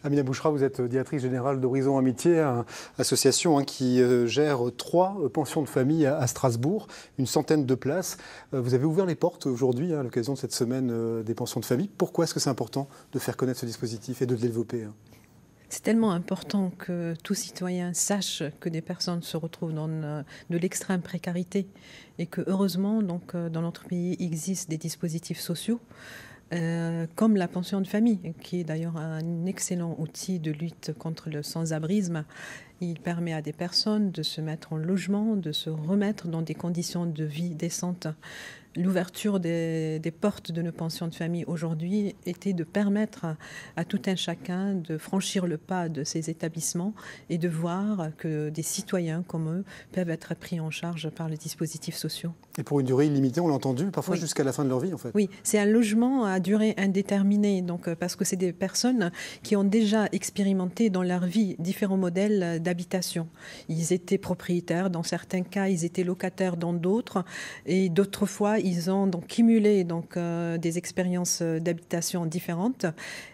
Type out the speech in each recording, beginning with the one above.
Amina Bouchra, vous êtes directrice générale d'Horizon Amitié, une association qui gère 3 pensions de famille à Strasbourg, une centaine de places. Vous avez ouvert les portes aujourd'hui à l'occasion de cette semaine des pensions de famille. Pourquoi est-ce que c'est important de faire connaître ce dispositif et de le développer ? C'est tellement important que tout citoyen sache que des personnes se retrouvent dans de l'extrême précarité et que heureusement, donc, dans notre pays, il existe des dispositifs sociaux comme la pension de famille, qui est d'ailleurs un excellent outil de lutte contre le sans-abrisme. Il permet à des personnes de se mettre en logement, de se remettre dans des conditions de vie décentes. L'ouverture des portes de nos pensions de famille aujourd'hui était de permettre à tout un chacun de franchir le pas de ces établissements et de voir que des citoyens comme eux peuvent être pris en charge par les dispositifs sociaux. Et pour une durée illimitée, on l'a entendu, parfois jusqu'à la fin de leur vie en fait. Oui, c'est un logement à durée indéterminée, donc, parce que c'est des personnes qui ont déjà expérimenté dans leur vie différents modèles d'habitation. Ils étaient propriétaires dans certains cas, ils étaient locataires dans d'autres, et d'autres fois, ils ont donc cumulé des expériences d'habitation différentes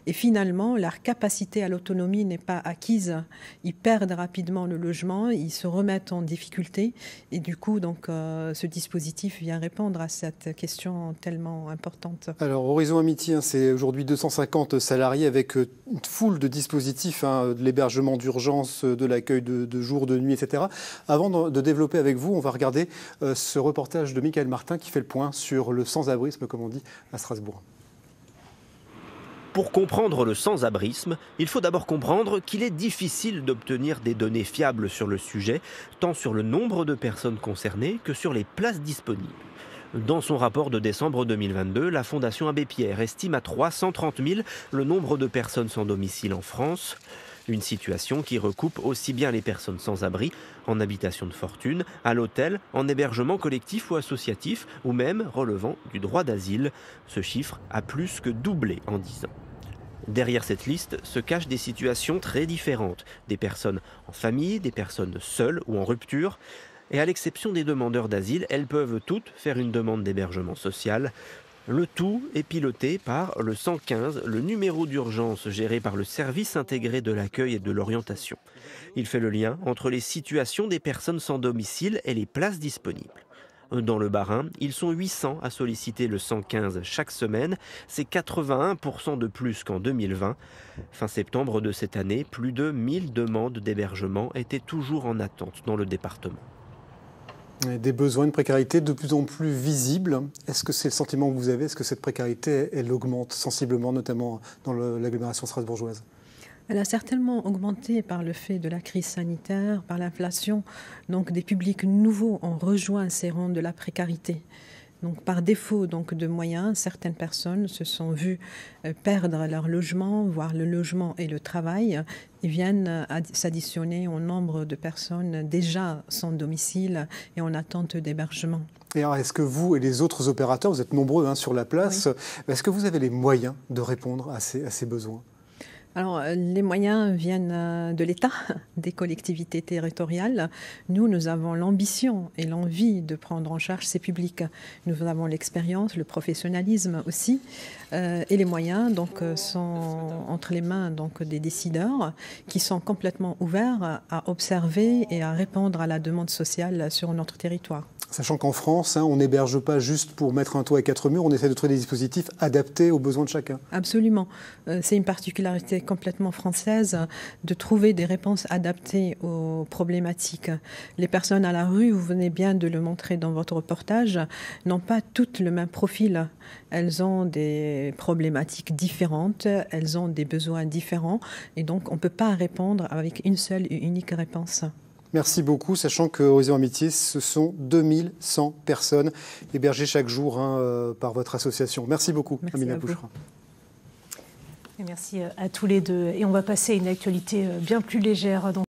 et finalement leur capacité à l'autonomie n'est pas acquise. Ils perdent rapidement le logement, ils se remettent en difficulté et du coup ce dispositif vient répondre à cette question tellement importante. Alors Horizon Amitié, c'est aujourd'hui 250 salariés avec une foule de dispositifs, de l'hébergement d'urgence, de l'accueil de jour, de nuit, etc. Avant de développer avec vous, on va regarder ce reportage de Michael Martin qui fait le point sur le sans-abrisme, comme on dit, à Strasbourg. Pour comprendre le sans-abrisme, il faut d'abord comprendre qu'il est difficile d'obtenir des données fiables sur le sujet, tant sur le nombre de personnes concernées que sur les places disponibles. Dans son rapport de décembre 2022, la Fondation Abbé Pierre estime à 330 000 le nombre de personnes sans domicile en France. Une situation qui recoupe aussi bien les personnes sans abri, en habitation de fortune, à l'hôtel, en hébergement collectif ou associatif, ou même relevant du droit d'asile. Ce chiffre a plus que doublé en 10 ans. Derrière cette liste se cachent des situations très différentes. Des personnes en famille, des personnes seules ou en rupture. Et à l'exception des demandeurs d'asile, elles peuvent toutes faire une demande d'hébergement social. Le tout est piloté par le 115, le numéro d'urgence géré par le service intégré de l'accueil et de l'orientation. Il fait le lien entre les situations des personnes sans domicile et les places disponibles. Dans le Bas-Rhin, ils sont 800 à solliciter le 115 chaque semaine. C'est 81% de plus qu'en 2020. Fin septembre de cette année, plus de 1000 demandes d'hébergement étaient toujours en attente dans le département. Des besoins de précarité de plus en plus visibles. Est-ce que c'est le sentiment que vous avez? Est-ce que cette précarité, elle augmente sensiblement, notamment dans l'agglomération strasbourgeoise? Elle a certainement augmenté par le fait de la crise sanitaire, par l'inflation. Donc des publics nouveaux ont rejoint ces rangs de la précarité. Donc, par défaut de moyens, certaines personnes se sont vues perdre leur logement, voire le logement et le travail, et viennent s'additionner au nombre de personnes déjà sans domicile et en attente d'hébergement. Et alors, est-ce que vous et les autres opérateurs, vous êtes nombreux sur la place, oui. Est-ce que vous avez les moyens de répondre à ces besoins ? Alors, les moyens viennent de l'État, des collectivités territoriales. Nous avons l'ambition et l'envie de prendre en charge ces publics. Nous avons l'expérience, le professionnalisme aussi. Et les moyens sont entre les mains des décideurs qui sont complètement ouverts à observer et à répondre à la demande sociale sur notre territoire. Sachant qu'en France, on n'héberge pas juste pour mettre un toit et 4 murs, on essaie de trouver des dispositifs adaptés aux besoins de chacun. Absolument. C'est une particularité complètement française de trouver des réponses adaptées aux problématiques. Les personnes à la rue, vous venez bien de le montrer dans votre reportage, n'ont pas toutes le même profil. Elles ont des problématiques différentes, elles ont des besoins différents et donc on ne peut pas répondre avec une seule et unique réponse. Merci beaucoup, sachant que Horizon Amitié, ce sont 2100 personnes hébergées chaque jour par votre association. Merci beaucoup, Amina Bouchra. Merci à tous les deux. Et on va passer à une actualité bien plus légère.